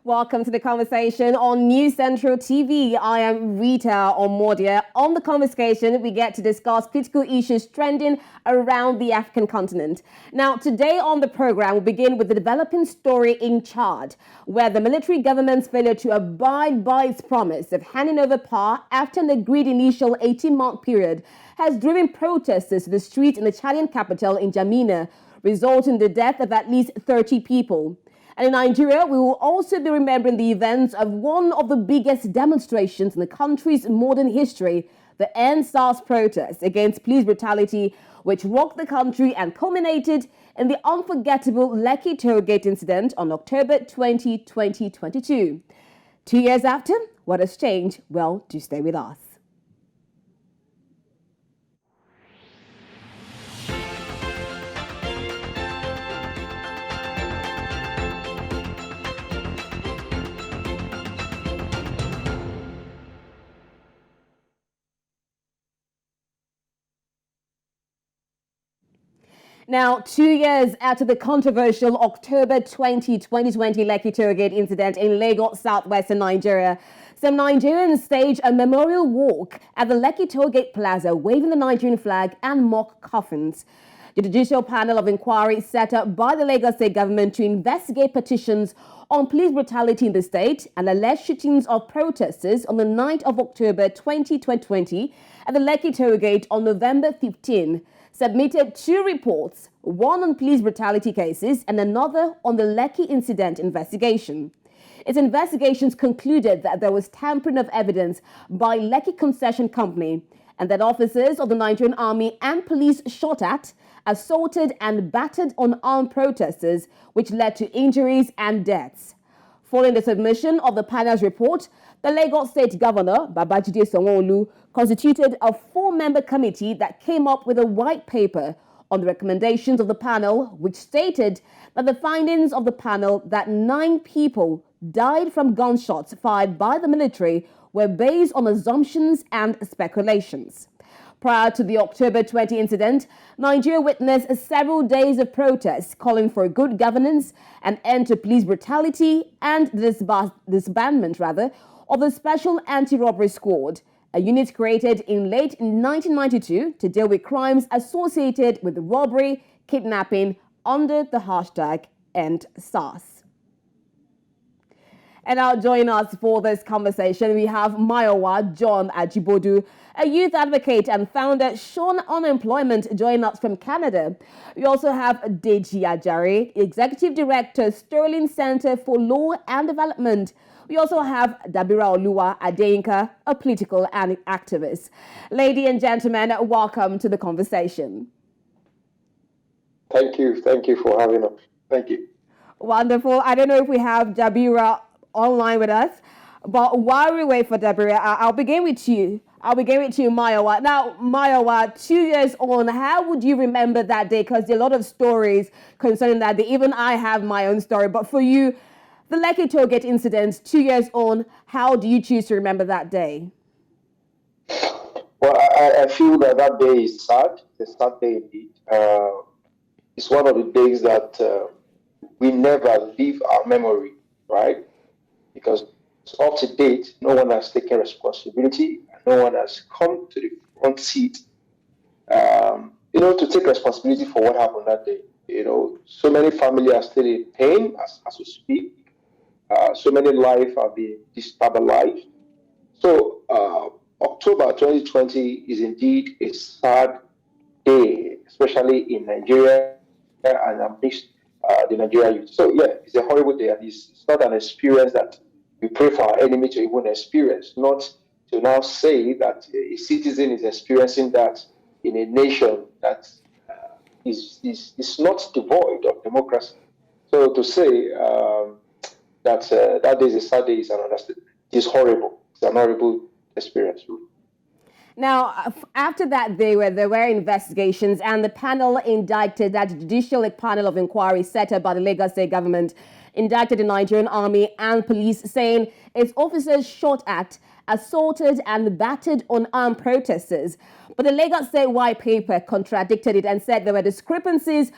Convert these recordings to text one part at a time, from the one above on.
Welcome to the conversation on News Central TV. I am Rita Omodia. On the conversation, we get to discuss critical issues trending around the African continent. Now, today on the program, we'll begin with the developing story in Chad, where the military government's failure to abide by its promise of handing over power after an agreed initial 18-month period has driven protesters to the streets in the Chadian capital in N'Djamena, resulting in the death of at least 30 people. And in Nigeria, we will also be remembering the events of one of the biggest demonstrations in the country's modern history, the End Sars protests against police brutality, which rocked the country and culminated in the unforgettable Lekki tollgate incident on October 20, 2022. 2 years after, what has changed? Well, do stay with us. Now, 2 years after the controversial October 20, 2020 Lekki tollgate incident in Lagos, southwestern Nigeria, some Nigerians staged a memorial walk at the Lekki tollgate plaza, waving the Nigerian flag and mock coffins. The Judicial Panel of Inquiry set up by the Lagos state government to investigate petitions on police brutality in the state and alleged shootings of protesters on the 9th of October 2020 at the Lekki tollgate on November 15. Submitted 2 reports, one on police brutality cases and another on the Lekki incident investigation. Its investigations concluded that there was tampering of evidence by Lekki Concession Company and that officers of the Nigerian Army and police shot at, assaulted and battered unarmed protesters, which led to injuries and deaths. Following the submission of the panel's report, the Lagos State Governor, Babajide Sanwo-Olu, constituted a 4-member committee that came up with a white paper on the recommendations of the panel, which stated that the findings of the panel that 9 people died from gunshots fired by the military were based on assumptions and speculations. Prior to the October 20 incident, Nigeria witnessed several days of protests calling for good governance, an end to police brutality, and the disbandment of the Special Anti-Robbery Squad, a unit created in late 1992 to deal with crimes associated with robbery, kidnapping under the hashtag #EndSARS. And now join us for this conversation, we have Mayowa John Ajibodu, a youth advocate and founder Sean Unemployment, joining us from Canada. We also have Deji Ajari, Executive Director, Sterling Center for Law and Development. We also have Dabira Oluwa Adeyinka, a political activist. Ladies and gentlemen, welcome to the conversation. Thank you for having us. Thank you. Wonderful. I don't know if we have Dabira online with us, but while we wait for Dabira, I'll begin with you. Mayowa. Now, Mayowa, 2 years on, how would you remember that day? Because there are a lot of stories concerning that day. Even I have my own story. But for you, the Lekki tollgate incident, 2 years on, how do you choose to remember that day? Well, I feel that day is sad. It's a sad day indeed. It's one of the days that we never leave our memory, right? Because up to date, no one has taken responsibility. No one has come to the front seat, to take responsibility for what happened that day. So many families are still in pain as we speak. So many lives are being destabilized. So October 2020 is indeed a sad day, especially in Nigeria and amidst the Nigerian youth. So yeah, it's a horrible day, and it's not an experience that we pray for our enemy to even experience, not to now say that a citizen is experiencing that in a nation that is not devoid of democracy. So to say that day is a sad day is an understatement. It's horrible. It's an horrible experience. Now, after that day where there were investigations and the panel indicted, that Judicial Panel of Inquiry set up by the Lagos state government, indicted the Nigerian Army and police, saying its officers shot at, assaulted and battered unarmed protesters. But the Lagos State White Paper contradicted it and said there were discrepancies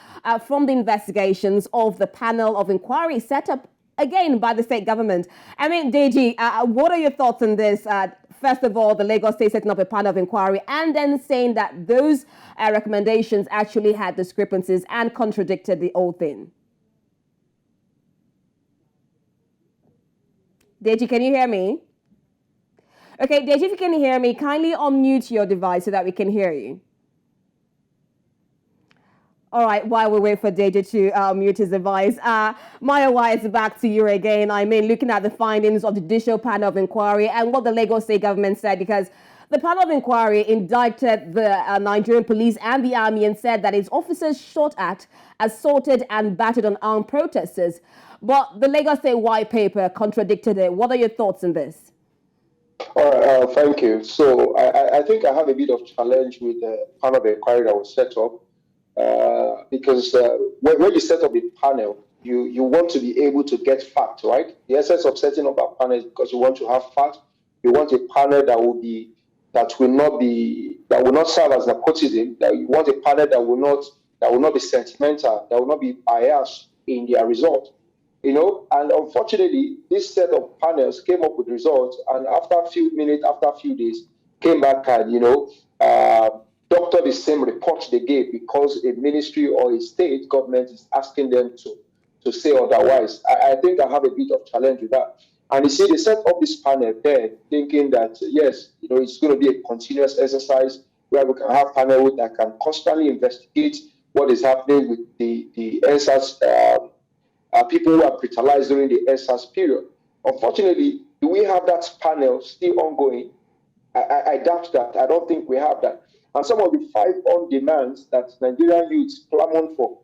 from the investigations of the panel of inquiry set up again, by the state government. I mean, Deji, what are your thoughts on this? First of all, the Lagos State setting up a panel of inquiry and then saying that those recommendations actually had discrepancies and contradicted the whole thing. Deji, can you hear me? Okay, Deji, if you can hear me, kindly unmute your device so that we can hear you. All right, while we wait for Deji to mute his device, Maya, it's back to you again. I mean, looking at the findings of the Judicial Panel of Inquiry and what the Lagos State government said, because the panel of inquiry indicted the Nigerian police and the army and said that its officers shot at, assaulted and battered unarmed protesters. But the Lagos State white paper contradicted it. What are your thoughts on this? All right, thank you. So I think I have a bit of challenge with the panel of inquiry that was set up. Because when you set up a panel, you want to be able to get facts, right? The essence of setting up a panel is because you want to have facts. You want a panel that will not serve as nepotism. That you want a panel that will not be sentimental, that will not be biased in their result. You know, and unfortunately, this set of panels came up with results, and after a few minutes, after a few days, came back and doctor the same report they gave because a ministry or a state government is asking them to say otherwise. I think I have a bit of challenge with that. And you see, they set up this panel there thinking that, yes, it's going to be a continuous exercise where we can have panels that can constantly investigate what is happening with the SARS people who are brutalized during the SARS period. Unfortunately, do we have that panel still ongoing? I doubt that. I don't think we have that. And some of the 5 on demands that Nigerian youths clamor for,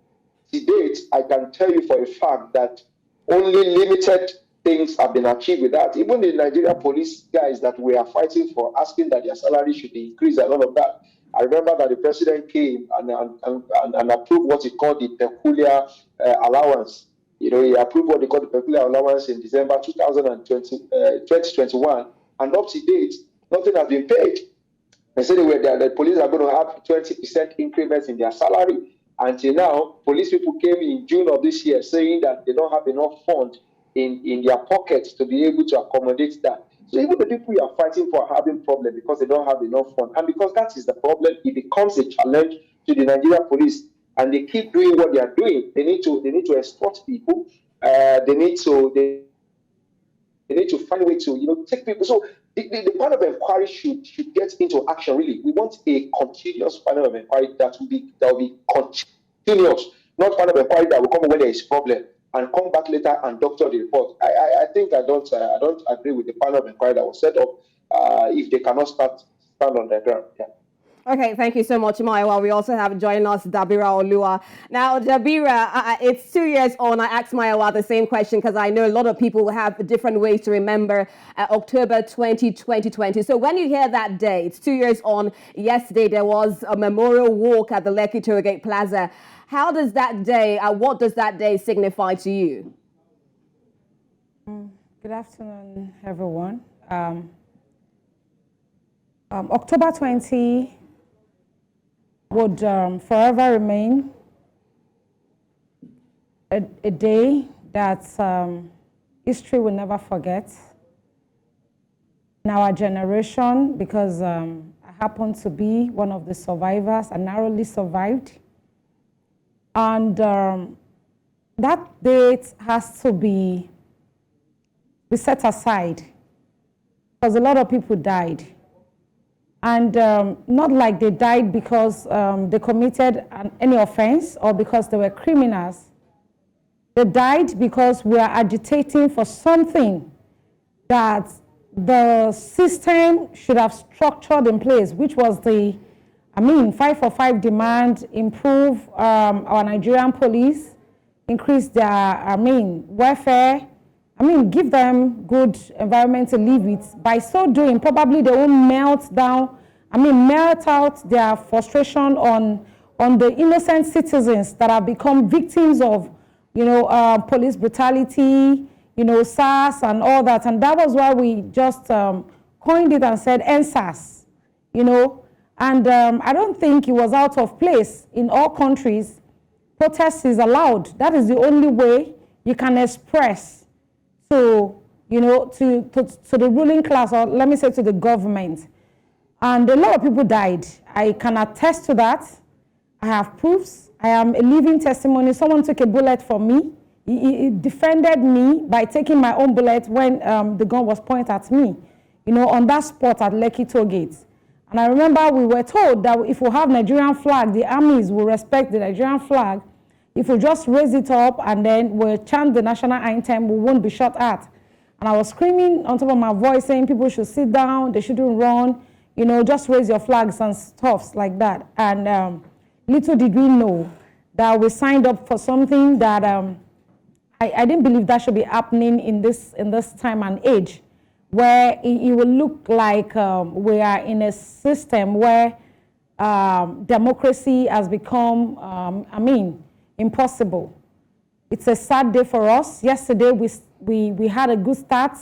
to date, I can tell you for a fact that only limited things have been achieved with that. Even the Nigerian police guys that we are fighting for, asking that their salary should be increased and all of that. I remember that the president came and approved what he called the peculiar allowance. He approved what they called the peculiar allowance in December 2021, and up to date, nothing has been paid. They said the police are going to have 20% increments in their salary. Until now, police people came in June of this year saying that they don't have enough funds in their pockets to be able to accommodate that. So even the people we are fighting for are having problems because they don't have enough funds. And because that is the problem, it becomes a challenge to the Nigerian police. And they keep doing what they are doing. They need to extort people. They need to find a way to take people. So the panel of inquiry should get into action. Really, we want a continuous panel of inquiry that will be continuous, not panel of inquiry that will come when there is problem and come back later and doctor the report. I think I don't agree with the panel of inquiry that was set up if they cannot stand on their ground. Yeah. Okay, thank you so much, Maiwa. We also have joining us Dabira Olua. Now, Dabira, it's 2 years on. I asked Maiwa the same question because I know a lot of people have different ways to remember October 2020. So when you hear that day, it's 2 years on. Yesterday, there was a memorial walk at the Lekki Tollgate Plaza. How does that day, what does that day signify to you? Good afternoon, everyone. October 20 would forever remain a day that history will never forget in our generation, because I happen to be one of the survivors. I narrowly survived. And that date has to be set aside because a lot of people died. And not like they died because they committed any offense or because they were criminals. They died because we are agitating for something that the system should have structured in place, which was the, 5-for-5 demand, improve our Nigerian police, increase their, welfare, give them good environment to live with. By so doing, probably they won't melt out their frustration on the innocent citizens that have become victims of, police brutality, Sars and all that. And that was why we just coined it and said SARS, And I don't think it was out of place. In all countries, protest is allowed. That is the only way you can express to, you know, to the ruling class, or let me say to the government. And a lot of people died. I can attest to that. I have proofs. I am a living testimony. Someone took a bullet from me. He defended me by taking my own bullet when the gun was pointed at me, you know, on that spot at Lekki toll gate. And I remember we were told that if we have Nigerian flag, the armies will respect the Nigerian flag. If we just raise it up and then we'll chant the national anthem, we won't be shot at. And I was screaming on top of my voice saying people should sit down, they shouldn't run, you know, just raise your flags and stuffs like that. And little did we know that we signed up for something that I didn't believe that should be happening in this time and age, where it will look like we are in a system where democracy has become, impossible. It's a sad day for us. Yesterday we had a good start,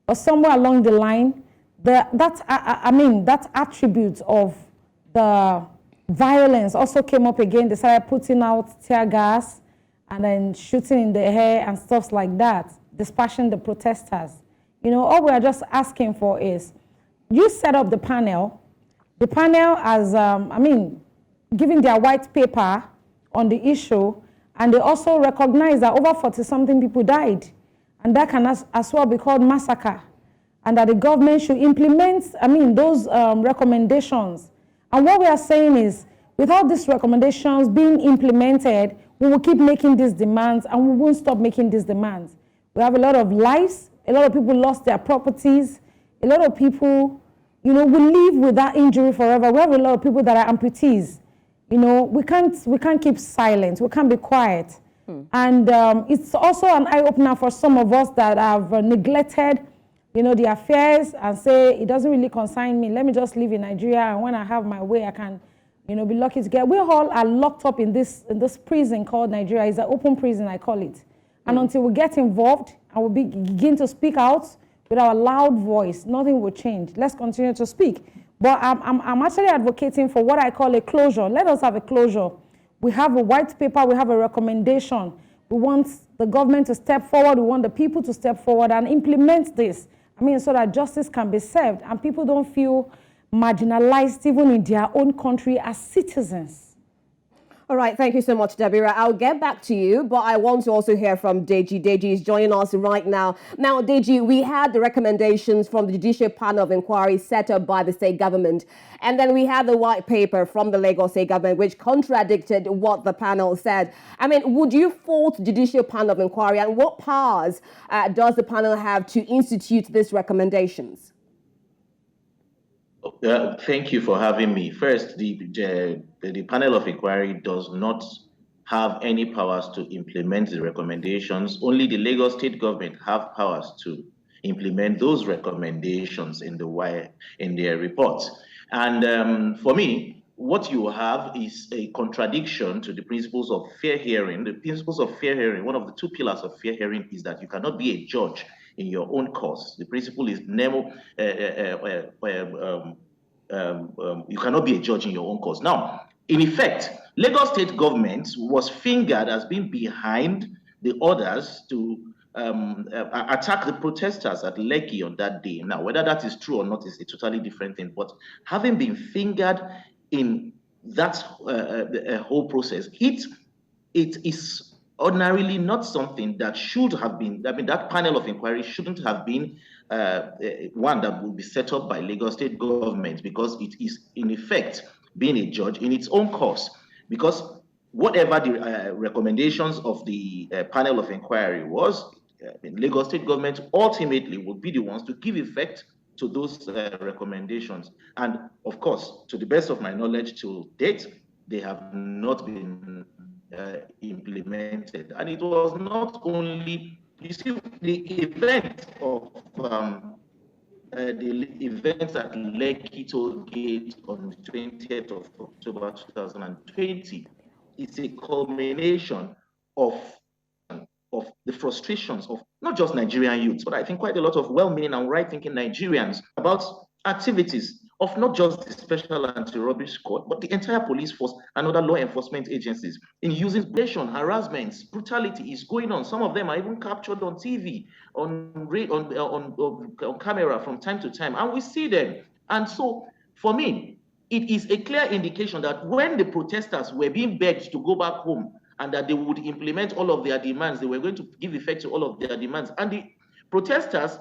but somewhere along the line, that attribute of the violence also came up again. They started putting out tear gas and then shooting in the air and stuff like that, dispatching the protesters. You know, all we are just asking for is, you set up the panel. The panel has, given their white paper on the issue, and they also recognize that over 40-something people died, and that can as well be called massacre, and that the government should implement, those recommendations. And what we are saying is, without these recommendations being implemented, we will keep making these demands, and we won't stop making these demands. We have a lot of lives, a lot of people lost their properties, a lot of people, you know, will live with that injury forever. We have a lot of people that are amputees. You know, we can't keep silent, we can't be quiet. And it's also an eye-opener for some of us that have neglected, you know, the affairs and say, it doesn't really concern me, let me just live in Nigeria, and when I have my way, I can, you know, be lucky to get. We all are locked up in this prison called Nigeria. It's an open prison, I call it. And until we get involved and we begin to speak out with our loud voice, nothing will change. Let's continue to speak. But I'm actually advocating for what I call a closure. Let us have a closure. We have a white paper, we have a recommendation. We want the government to step forward, we want the people to step forward and implement this. So that justice can be served and people don't feel marginalized even in their own country as citizens. All right, thank you so much, Dabira. I'll get back to you, but I want to also hear from Deji. Deji is joining us right now. Now, Deji, we had the recommendations from the Judicial Panel of Inquiry set up by the state government, and then we had the white paper from the Lagos state government, which contradicted what the panel said. Would you fault the Judicial Panel of Inquiry, and what powers does the panel have to institute these recommendations? Thank you for having me. First, the panel of inquiry does not have any powers to implement the recommendations. Only the Lagos state government have powers to implement those recommendations in their reports. And for me, what you have is a contradiction to the principles of fair hearing. The principles of fair hearing, one of the two pillars of fair hearing is that you cannot be a judge in your own cause. The principle is you cannot be a judge in your own cause. Now, in effect, Lagos state government was fingered as being behind the orders to attack the protesters at Lekki on that day. Now, whether that is true or not is a totally different thing, but having been fingered in that whole process, it is ordinarily not something that should have been, that panel of inquiry shouldn't have been one that would be set up by Lagos state government, because it is in effect being a judge in its own cause. Because whatever the recommendations of the panel of inquiry was, Lagos state government ultimately would be the ones to give effect to those recommendations. And of course, to the best of my knowledge to date, they have not been implemented. And it was not only, you see, the event of the events at Lekki toll gate on the 20th of October 2020 is a culmination of the frustrations of not just Nigerian youths, but I think quite a lot of well-meaning and right-thinking Nigerians about activities of not just the Special Anti-Robbery Squad, but the entire police force and other law enforcement agencies in using intimidation, harassment, brutality is going on. Some of them are even captured on TV, on camera from time to time, and we see them. And so, for me, it is a clear indication that when the protesters were being begged to go back home and that they would implement all of their demands, they were going to give effect to all of their demands, and the protesters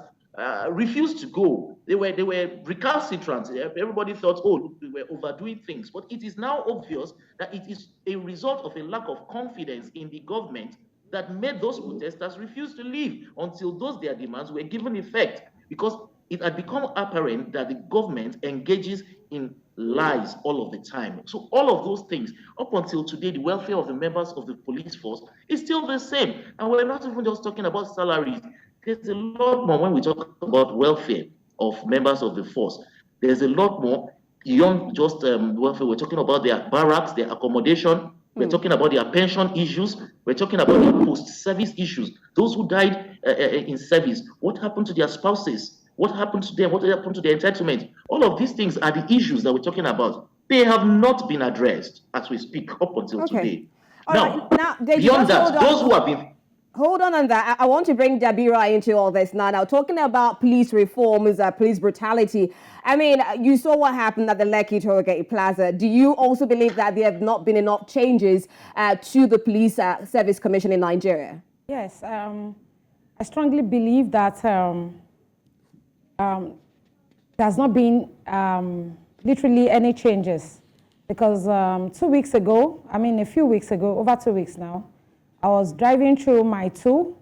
refused to go. They were recalcitrant. Everybody thought, oh, we were overdoing things. But it is now obvious that it is a result of a lack of confidence in the government that made those protesters refuse to leave until their demands were given effect, because it had become apparent that the government engages in lies all of the time. So all of those things, up until today, the welfare of the members of the police force is still the same. And we're not even just talking about salaries. There's a lot more when we talk about welfare of members of the force. There's a lot more beyond just welfare. We're talking about their barracks, their accommodation. We're talking about their pension issues. We're talking about their post-service issues. Those who died in service, what happened to their spouses? What happened to them? What happened to their entitlement? All of these things are the issues that we're talking about. They have not been addressed as we speak up until today. Now, beyond that, those who have been... Hold on that. I want to bring Dabira into all this now. Talking about police reforms, police brutality. I mean, you saw what happened at the Lekki Tollgate Plaza. Do you also believe that there have not been enough changes to the police service commission in Nigeria? Yes, I strongly believe that there's not been literally any changes, because 2 weeks ago, a few weeks ago, over 2 weeks now, I was driving through my 2,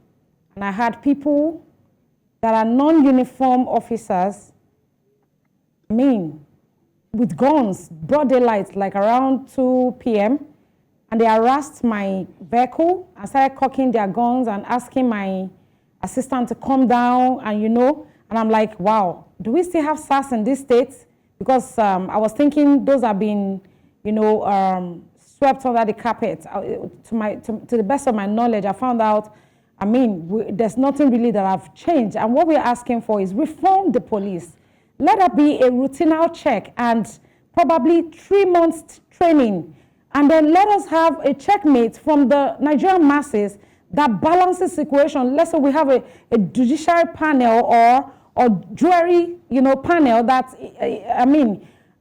and I had people that are non-uniform officers, with guns, broad daylight, like around 2 p.m., and they harassed my vehicle and started cocking their guns and asking my assistant to calm down, and I'm like, wow, do we still have Sars in this state? Because I was thinking those have been, swept under the carpet. To the best of my knowledge, I found out, there's nothing really that have changed. And what we're asking for is reform the police. Let there be a routine check and probably 3 months training. And then let us have a checkmate from the Nigerian masses that balances situation. Let's say we have a judicial panel or jury, panel that,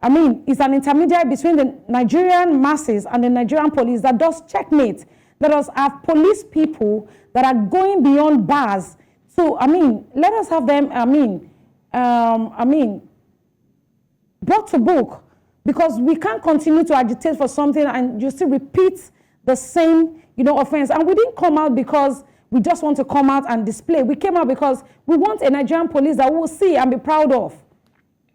it's an intermediary between the Nigerian masses and the Nigerian police that does checkmate. Let us have police people that are going beyond bars. So, let us have them, brought to book, because we can't continue to agitate for something and you still repeat the same, offense. And we didn't come out because we just want to come out and display. We came out because we want a Nigerian police that we will see and be proud of.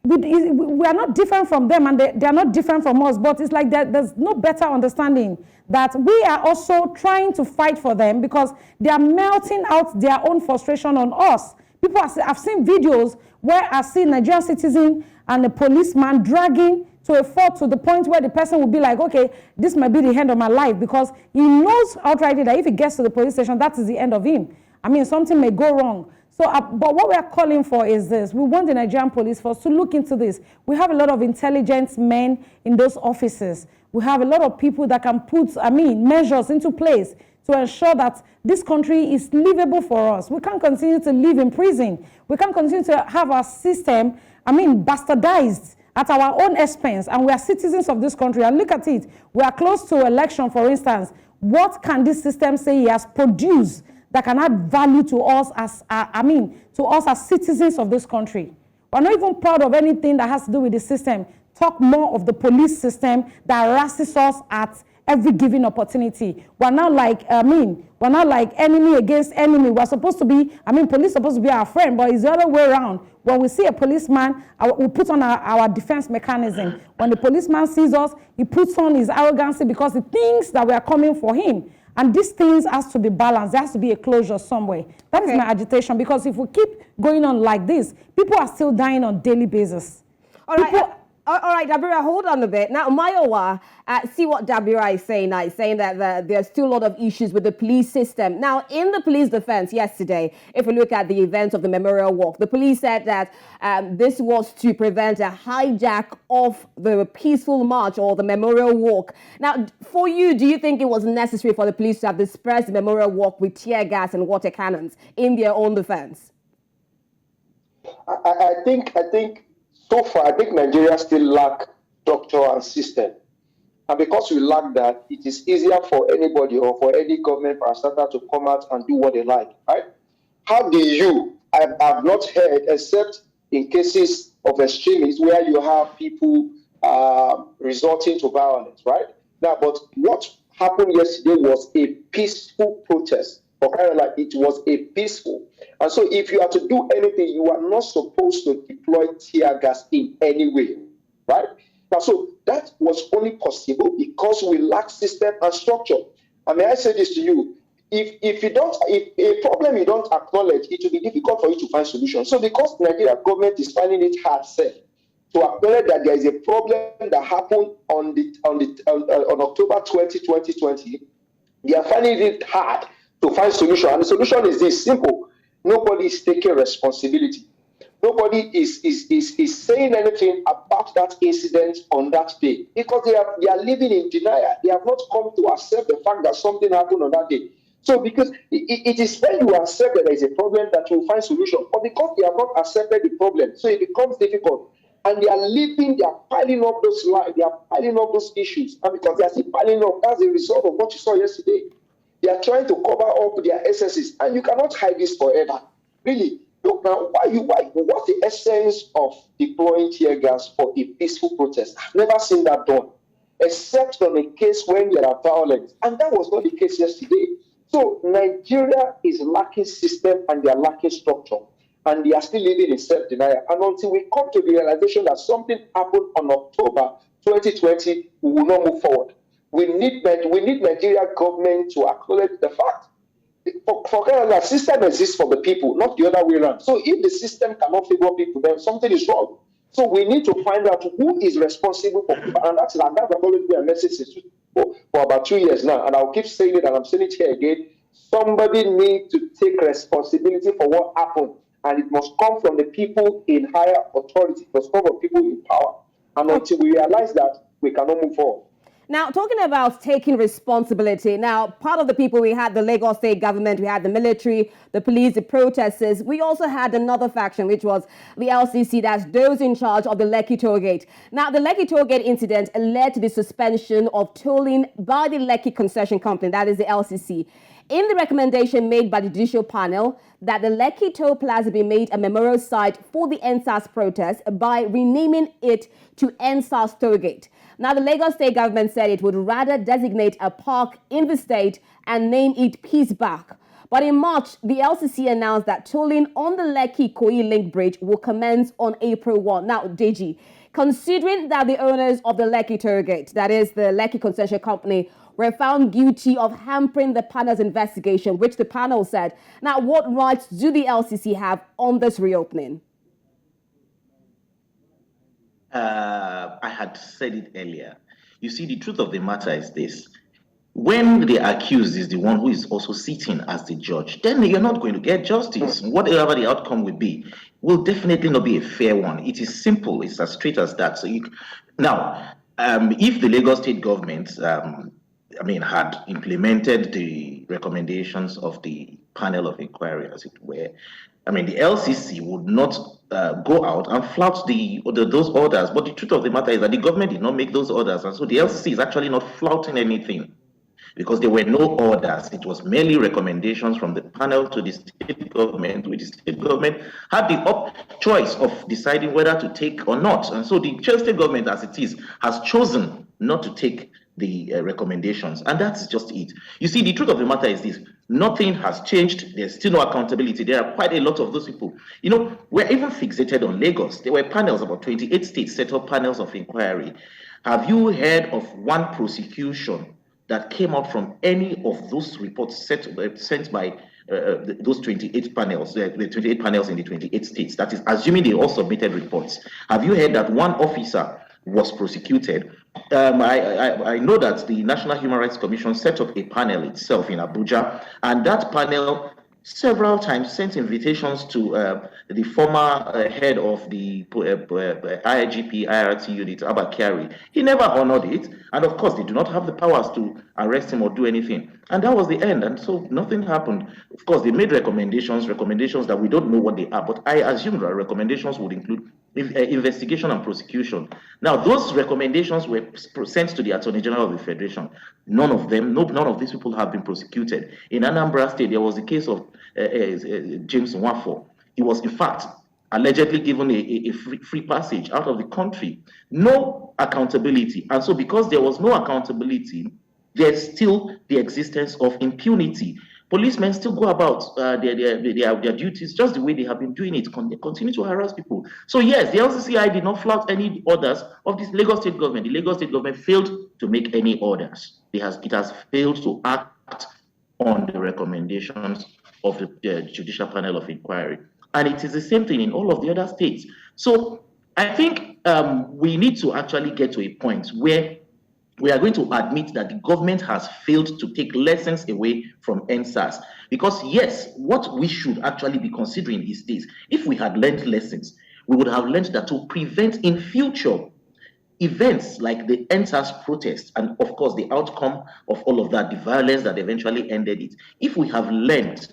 We are not different from them, and they are not different from us, but it's like there's no better understanding that we are also trying to fight for them, because they are melting out their own frustration on us. People I've seen videos where I see Nigerian citizen and a policeman dragging to a fort, to the point where the person will be like, okay, this might be the end of my life, because he knows outrightly that if he gets to the police station, that is the end of him. Something may go wrong. So, but what we are calling for is this. We want the Nigerian police force to look into this. We have a lot of intelligent men in those offices. We have a lot of people that can put, measures into place to ensure that this country is livable for us. We can't continue to live in prison. We can't continue to have our system, bastardized at our own expense. And we are citizens of this country. And look at it. We are close to election, for instance. What can this system say he has produced that can add value to us as citizens of this country? We're not even proud of anything that has to do with the system. Talk more of the police system that harasses us at every given opportunity. We're not like enemy against enemy. We're supposed to be, police supposed to be our friend, but it's the other way around. When we see a policeman, we put on our defense mechanism. When the policeman sees us, he puts on his arrogancy because he thinks that we are coming for him. And these things has to be balanced. There has to be a closure somewhere. That is my agitation, because if we keep going on like this, people are still dying on a daily basis. All right. All right, Dabira, hold on a bit. Now, Mayowa, see what Dabira is saying now. He's saying that there's still a lot of issues with the police system. Now, in the police defense yesterday, if we look at the event of the Memorial Walk, the police said that this was to prevent a hijack of the peaceful march or the Memorial Walk. Now, for you, do you think it was necessary for the police to have dispersed the Memorial Walk with tear gas and water cannons in their own defense? I think so far, I think Nigeria still lack structure and system. And because we lack that, it is easier for anybody or for any government parastatal to come out and do what they like, right? How do you, I have not heard, except in cases of extremists where you have people resorting to violence, right? Now, but what happened yesterday was a peaceful protest. It was a peaceful. And so if you are to do anything, you are not supposed to deploy tear gas in any way, right? Now, so that was only possible because we lack system and structure. And may I say this to you, if a problem you don't acknowledge, it will be difficult for you to find solutions. So because the Nigerian government is finding it hard to acknowledge that there is a problem that happened on October 20, 2020, they are finding it hard to find solution. And the solution is this simple. Nobody is taking responsibility. Nobody is saying anything about that incident on that day because they are living in denial. They have not come to accept the fact that something happened on that day. So because it is when you accept that there is a problem that you will find solution, but because they have not accepted the problem, so it becomes difficult. And they are piling up those lies, they are piling up those issues. And because they are still piling up, that's the result of what you saw yesterday. They are trying to cover up their excesses, and you cannot hide this forever. Really, look now, what's the essence of deploying tear gas for a peaceful protest? I've never seen that done, except on a case when there are violence, and that was not the case yesterday. So Nigeria is lacking system and they are lacking structure, and they are still living in self-denial. And until we come to the realization that something happened on October 2020, we will not move forward. We need Nigeria government to acknowledge the fact. For Canada, the system exists for the people, not the other way around. So if the system cannot favor people, then something is wrong. So we need to find out who is responsible for people. And that's always been a message for about 2 years now. And I'll keep saying it, and I'm saying it here again. Somebody needs to take responsibility for what happened. And it must come from the people in higher authority. It must come from people in power. And until we realize that, we cannot move forward. Now, talking about taking responsibility, now, part of the people, we had the Lagos state government, we had the military, the police, the protesters. We also had another faction, which was the LCC, that's those in charge of the Lekki toll gate. Now, the Lekki toll gate incident led to the suspension of tolling by the Lekki concession company, that is the LCC. In the recommendation made by the Judicial Panel that the Lekki toll plaza be made a memorial site for the NSAS protest by renaming it to NSAS toll gate. Now, the Lagos state government said it would rather designate a park in the state and name it Peace Back. But in March, the LCC announced that tolling on the Lekki-Ikoyi Link Bridge will commence on April 1. Now, Deji, considering that the owners of the Lekki toll gate, that is the Lekki concession company, were found guilty of hampering the panel's investigation, which the panel said, now what rights do the LCC have on this reopening? I had said it earlier. You see, the truth of the matter is this. When the accused is the one who is also sitting as the judge, then you're not going to get justice. Whatever the outcome will be, will definitely not be a fair one. It is simple. It's as straight as that. So if the Lagos state government, had implemented the recommendations of the panel of inquiry, as it were, the LCC would not go out and flout those orders. But the truth of the matter is that the government did not make those orders. And so the LCC is actually not flouting anything because there were no orders. It was merely recommendations from the panel to the state government, which the state government had the choice of deciding whether to take or not. And so the state government, as it is, has chosen not to take the recommendations. And that's just it. You see, the truth of the matter is this. Nothing has changed. There's still no accountability. There are quite a lot of those people. We're even fixated on Lagos. There were panels, about 28 states set up panels of inquiry. Have you heard of one prosecution that came out from any of those reports sent by those 28 panels, the 28 panels in the 28 states? That is, assuming they all submitted reports. Have you heard that one officer was prosecuted. I know that the National Human Rights Commission set up a panel itself in Abuja, and that panel several times sent invitations to the former head of the IGP IRT unit, Abba Kyari. He never honored it, and of course, they do not have the powers to arrest him or do anything. And that was the end, and so nothing happened. Of course, they made recommendations that we don't know what they are, but I assume that recommendations would include investigation and prosecution. Now, those recommendations were sent to the Attorney General of the Federation. None of these people have been prosecuted. In Anambra State, there was a case of James Nwafo. He was, in fact, allegedly given a free passage out of the country. No accountability. And so because there was no accountability, there's still the existence of impunity. Policemen still go about their duties just the way they have been doing it. They continue to harass people. So yes, the LCCI did not flout any orders of this Lagos State government. The Lagos State government failed to make any orders. It has failed to act on the recommendations of the Judicial Panel of Inquiry. And it is the same thing in all of the other states. So I think we need to actually get to a point where we are going to admit that the government has failed to take lessons away from NSAS. Because yes, what we should actually be considering is this. If we had learned lessons, we would have learned that to prevent in future events like the NSAS protests, and of course the outcome of all of that, the violence that eventually ended it, if we have learned,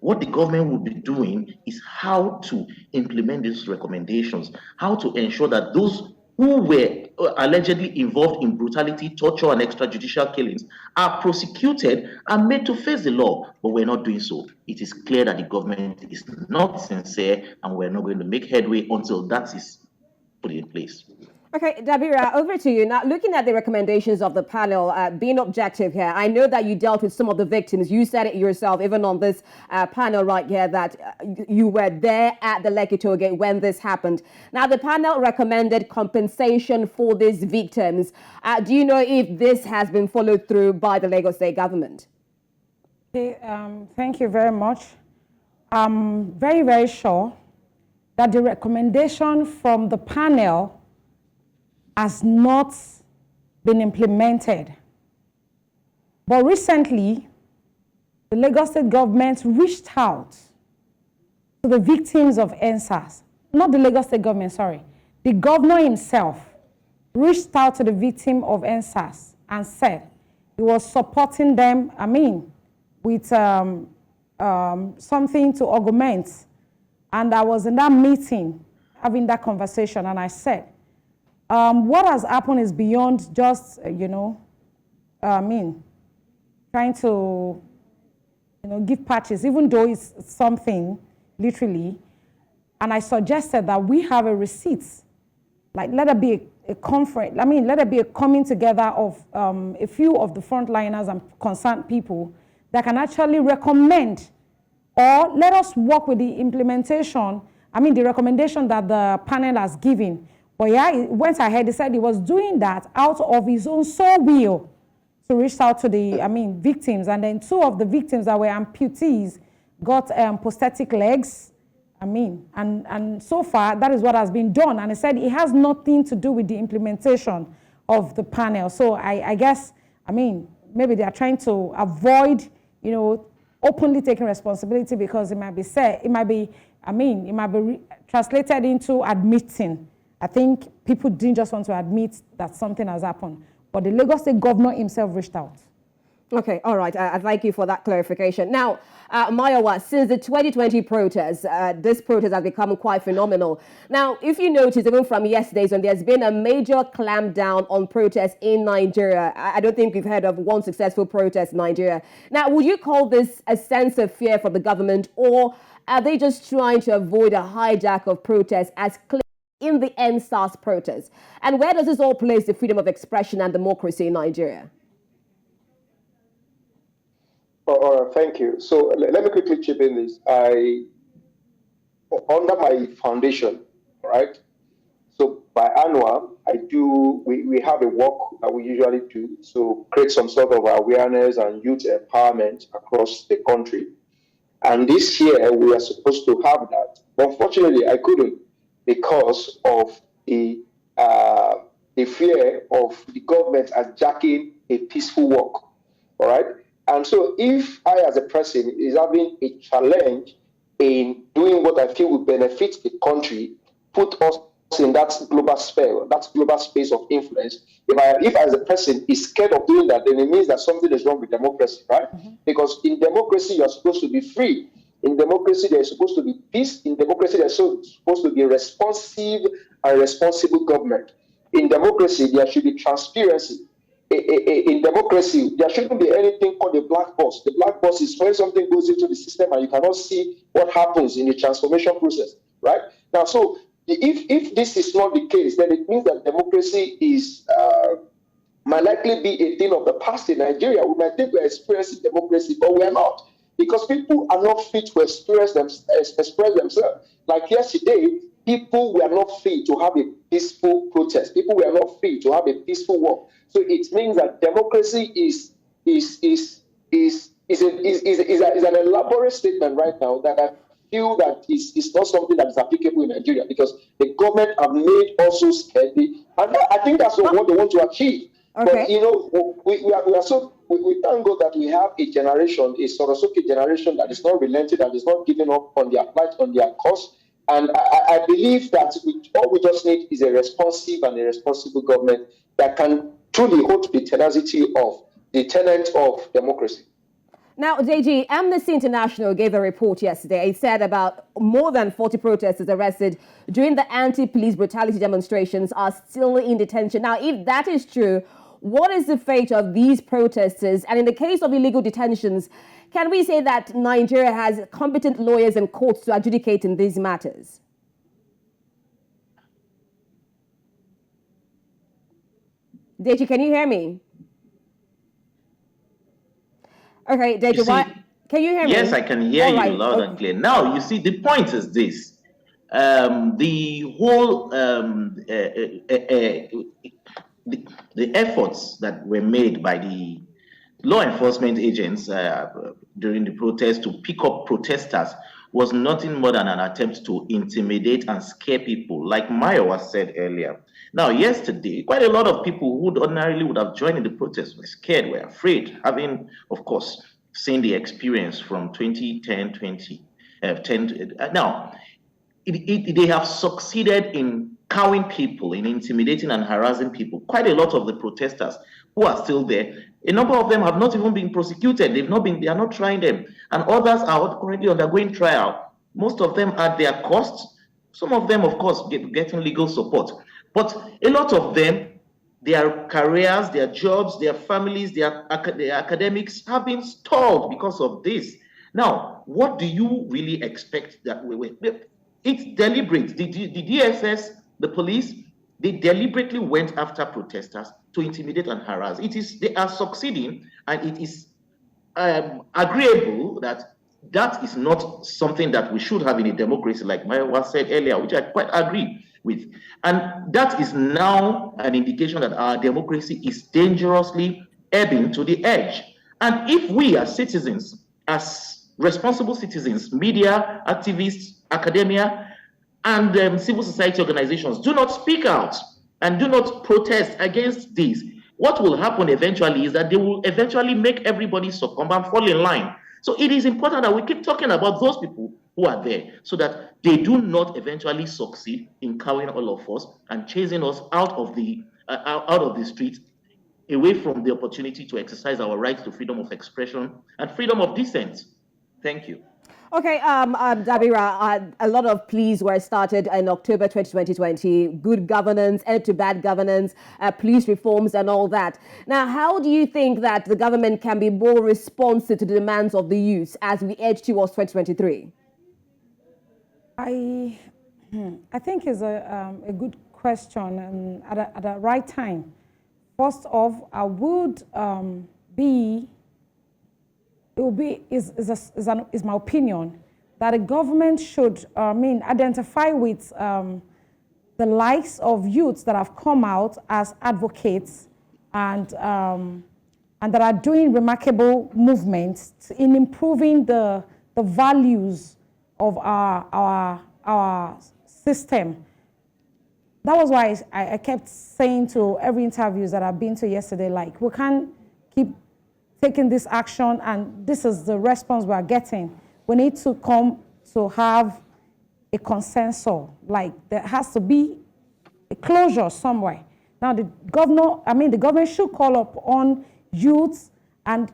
what the government would be doing is how to implement these recommendations, how to ensure that those who were allegedly involved in brutality, torture, and extrajudicial killings are prosecuted and made to face the law. But we're not doing so. It is clear that the government is not sincere, and we're not going to make headway until that is put in place. Okay, Dabira, over to you. Now, looking at the recommendations of the panel, being objective here, I know that you dealt with some of the victims. You said it yourself, even on this panel right here, that you were there at the Lekki toll gate when this happened. Now, the panel recommended compensation for these victims. Do you know if this has been followed through by the Lagos State government? Okay, thank you very much. I'm very, very sure that the recommendation from the panel has not been implemented. But recently, the Lagos State government reached out to the victims of NSAS. Not the Lagos State government, sorry. The governor himself reached out to the victim of NSAS and said he was supporting them, with something to augment. And I was in that meeting having that conversation, and I said, what has happened is beyond just, trying to, give patches, even though it's something, literally. And I suggested that we have a receipt, like let it be a conference, let it be a coming together of a few of the frontliners and concerned people that can actually recommend, or let us work with the implementation, the recommendation that the panel has given. But yeah, he went ahead, he said he was doing that out of his own sole will to reach out to the, victims. And then two of the victims that were amputees got prosthetic legs, and so far that is what has been done. And he said it has nothing to do with the implementation of the panel. So I guess, maybe they are trying to avoid, openly taking responsibility, because it might be said, it might be translated into admitting. I think people didn't just want to admit that something has happened, but the Lagos State governor himself reached out. Okay, all right. I thank you for that clarification. Now, Mayowa, since the 2020 protests, this protest has become quite phenomenal. Now, if you notice, even from yesterday's one, there's been a major clampdown on protests in Nigeria. I don't think we've heard of one successful protest in Nigeria. Now, would you call this a sense of fear for the government, or are they just trying to avoid a hijack of protests as clear in the NSAS protests? And where does this all place the freedom of expression and democracy in Nigeria? Thank you. So let me quickly chip in this. Under my foundation, right? So biannual, we have a work that we usually do. So create some sort of awareness and youth empowerment across the country. And this year we are supposed to have that. But unfortunately, I couldn't, because of the the fear of the government as jacking a peaceful walk. All right. And so if I, as a person, is having a challenge in doing what I feel will benefit the country, put us in that global sphere, that global space of influence, if as a person is scared of doing that, then it means that something is wrong with democracy, right? Because in democracy, you're supposed to be free. In democracy, there's supposed to be peace. In democracy, there's supposed to be responsive and responsible government. In democracy, there should be transparency. In democracy, there shouldn't be anything called a black box. The black box is when something goes into the system and you cannot see what happens in the transformation process, right? Now, so if this is not the case, then it means that democracy is might likely be a thing of the past in Nigeria. We might think we're experiencing democracy, but we're not, because people are not fit to express themselves. Like yesterday, people were not free to have a peaceful protest. People were not free to have a peaceful walk. So it means that democracy is an elaborate statement right now that I feel that is not something that is applicable in Nigeria, because the government have made us so scared, and I think that's what they want to achieve. Okay. But we thank God that we have a generation, a Sorosuke generation, that is not relenting, that is not giving up on their fight, on their cause. And I believe that all we just need is a responsive and a responsible government that can truly hold the tenacity of the tenet of democracy. Now, JG, Amnesty International gave a report yesterday. It said about more than 40 protesters arrested during the anti-police brutality demonstrations are still in detention. Now, if that is true, what is the fate of these protesters? And in the case of illegal detentions, can we say that Nigeria has competent lawyers and courts to adjudicate in these matters? Deji, can you hear me? Okay, Deji, can you hear me? Yes, I can hear you loud and clear. Now, you see, the point is this. The whole the efforts that were made by the law enforcement agents during the protest to pick up protesters was nothing more than an attempt to intimidate and scare people, like Mayowa said earlier. Now, yesterday, quite a lot of people who ordinarily would have joined in the protest were scared, were afraid, having, of course, seen the experience from 2010, 2010. Now, they have succeeded in cowing people, in intimidating and harassing people. Quite a lot of the protesters who are still there, a number of them have not even been prosecuted. They are not trying them. And others are currently undergoing trial. Most of them at their cost. Some of them, of course, getting legal support. But a lot of them, their careers, their jobs, their families, their academics have been stalled because of this. Now, what do you really expect that it's deliberate. The DSS, the police, they deliberately went after protesters to intimidate and harass. They are succeeding, and it is agreeable that is not something that we should have in a democracy, like Mayowa said earlier, which I quite agree with. And that is now an indication that our democracy is dangerously ebbing to the edge. And if we as citizens, as responsible citizens, media, activists, academia, and civil society organizations do not speak out and do not protest against this, what will happen eventually is that they will eventually make everybody succumb and fall in line. So it is important that we keep talking about those people who are there, so that they do not eventually succeed in cowing all of us and chasing us out of the streets, away from the opportunity to exercise our rights to freedom of expression and freedom of dissent. Thank you. Okay, Dabira, a lot of pleas were started in October 2020, good governance, end to bad governance, police reforms and all that. Now, how do you think that the government can be more responsive to the demands of the youth as we edge towards 2023? I think it's a good question, and at the right time. First off, I would is my opinion that the government should identify with the likes of youths that have come out as advocates and that are doing remarkable movements in improving the values of our system. that was why I kept saying to every interview that I've been to yesterday, like, we can't keep taking this action and this is the response we're getting. We need to come to have a consensus, like there has to be a closure somewhere. Now the government should call up on youths and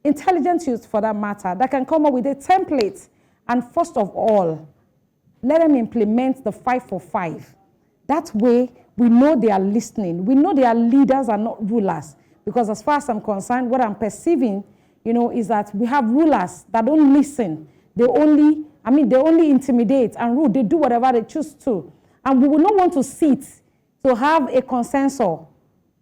intelligent youths for that matter that can come up with a template. And first of all, let them implement the 5 for 5. That way, we know they are listening. We know they are leaders and not rulers. Because as far as I'm concerned, what I'm perceiving, is that we have rulers that don't listen. They only intimidate and rule. They do whatever they choose to. And we will not want to sit to have a consensus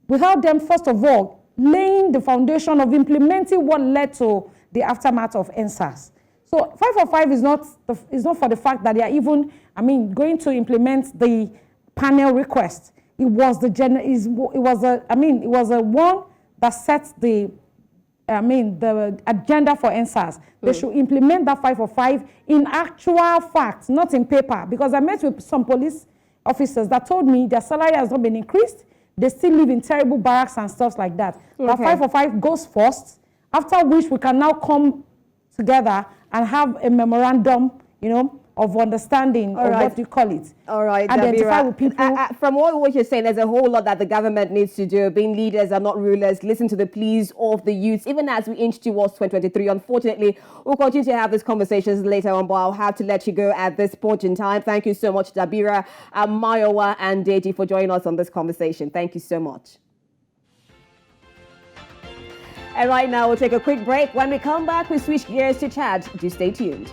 without them, first of all, laying the foundation of implementing what led to the aftermath of Sars. So 5 for 5 is not for the fact that they are even, going to implement the panel request. It was the one that set the agenda for Sars. They should implement that 5 for 5 in actual fact, not in paper. Because I met with some police officers that told me their salary has not been increased. They still live in terrible barracks and stuff like that. Okay. That 5 for 5 goes first, after which we can now come together and have a memorandum, of understanding, or what do you call it? All right, identify with people. From all what you're saying, there's a whole lot that the government needs to do. Being leaders and not rulers, listen to the pleas of the youth, even as we inch towards 2023. Unfortunately, we'll continue to have these conversations later on, but I'll have to let you go at this point in time. Thank you so much, Dabira, Mayowa, and Deji, for joining us on this conversation. Thank you so much. And right now, we'll take a quick break. When we come back, we switch gears to Chad. Do stay tuned.